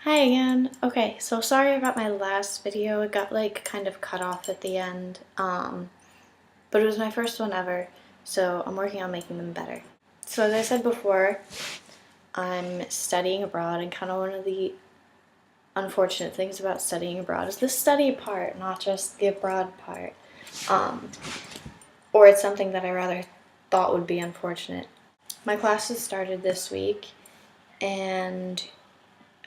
Hi again. Okay, so sorry about my last video. It got like kind of cut off at the end. But it was my first one ever, so I'm working on making them better. So as I said before, I'm studying abroad, and kind of one of the unfortunate things about studying abroad is the study part, not just the abroad part. Or it's something that I rather thought would be unfortunate. My classes started this week, and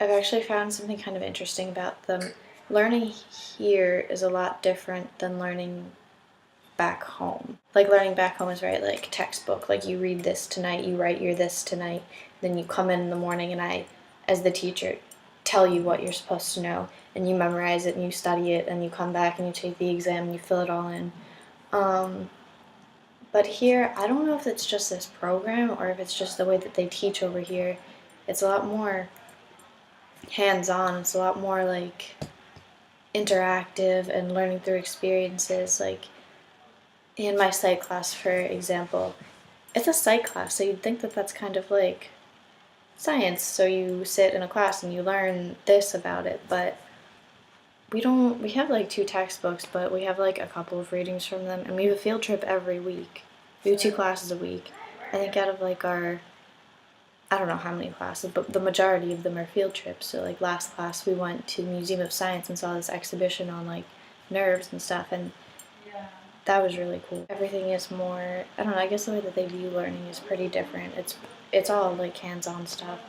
I've actually found something kind of interesting about them. Learning here is a lot different than learning back home. Like learning back home is very like textbook. Like you read this tonight, you write your this tonight, then you come in the morning and I, as the teacher, tell you what you're supposed to know and you memorize it and you study it and you come back and you take the exam and you fill it all in. But here, I don't know if it's just this program or if it's just the way that they teach over here. It's a lot more hands-on. It's a lot more like interactive and learning through experiences. Like in my psych class, for example, it's a psych class, so you'd think that that's kind of like science. So you sit in a class and you learn this about it, but we have like 2 textbooks, but we have like a couple of readings from them, and we have a field trip every week. We have 2 classes a week. I think out of like our, I don't know how many classes, but the majority of them are field trips. So like last class we went to the Museum of Science and saw this exhibition on like nerves and stuff, and that was really cool. Everything is more, I don't know, I guess the way that they view learning is pretty different. It's all like hands-on stuff.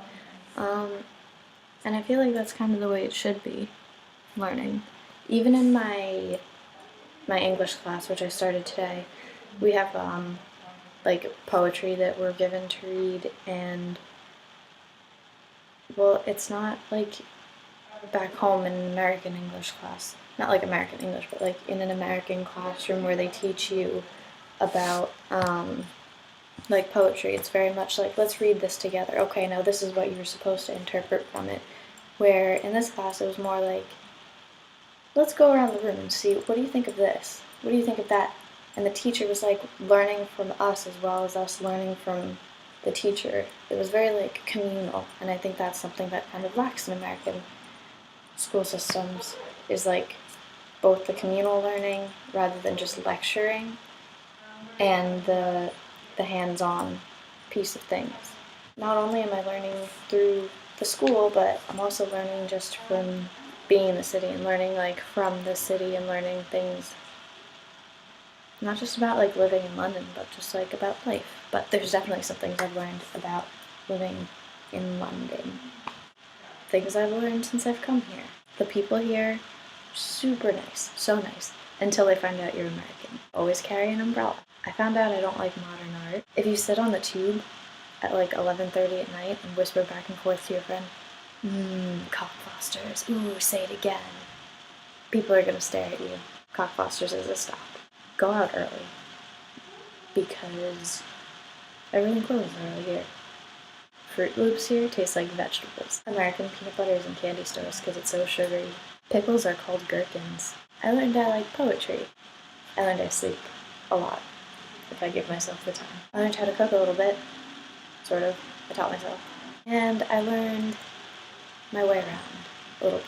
And I feel like that's kind of the way it should be, learning. Even in my English class, which I started today, we have like poetry that we're given to read, and well, it's not like back home in an American English class. Not like American English, but like in an American classroom where they teach you about like poetry. It's very much like, let's read this together. Okay, now this is what you're supposed to interpret from it. Where in this class it was more like, let's go around the room and see, what do you think of this? What do you think of that? And the teacher was like learning from us as well as us learning from the teacher. It was very like communal, and I think that's something that kind of lacks in American school systems, is like both the communal learning rather than just lecturing, and the hands-on piece of things. Not only am I learning through the school, but I'm also learning just from being in the city and learning like from the city and learning things not just about like living in London, but just like about life. But there's definitely some things I've learned about living in London. Things I've learned since I've come here. The people here, super nice, so nice, until they find out you're American. Always carry an umbrella. I found out I don't like modern art. If you sit on the tube at like 11:30 at night and whisper back and forth to your friend, Cockfosters, ooh, say it again, people are gonna stare at you. Cockfosters is a stop. Go out early, because everything closes early here. Fruit Loops here taste like vegetables. American peanut butters in candy stores because it's so sugary. Pickles are called gherkins. I learned I like poetry. I learned I sleep a lot, if I give myself the time. I learned how to cook a little bit, sort of. I taught myself. And I learned my way around a little bit.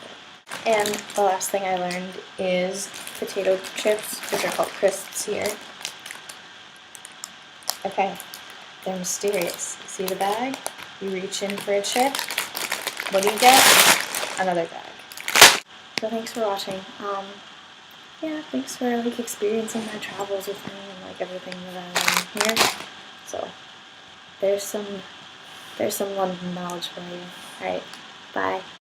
And the last thing I learned is potato chips, which are called crisps here. Okay, they're mysterious. See the bag? You reach in for a chip. What do you get? Another bag. So thanks for watching. Yeah, thanks for like experiencing my travels with me and like everything that I learned here. So there's some London knowledge for you. Alright, bye.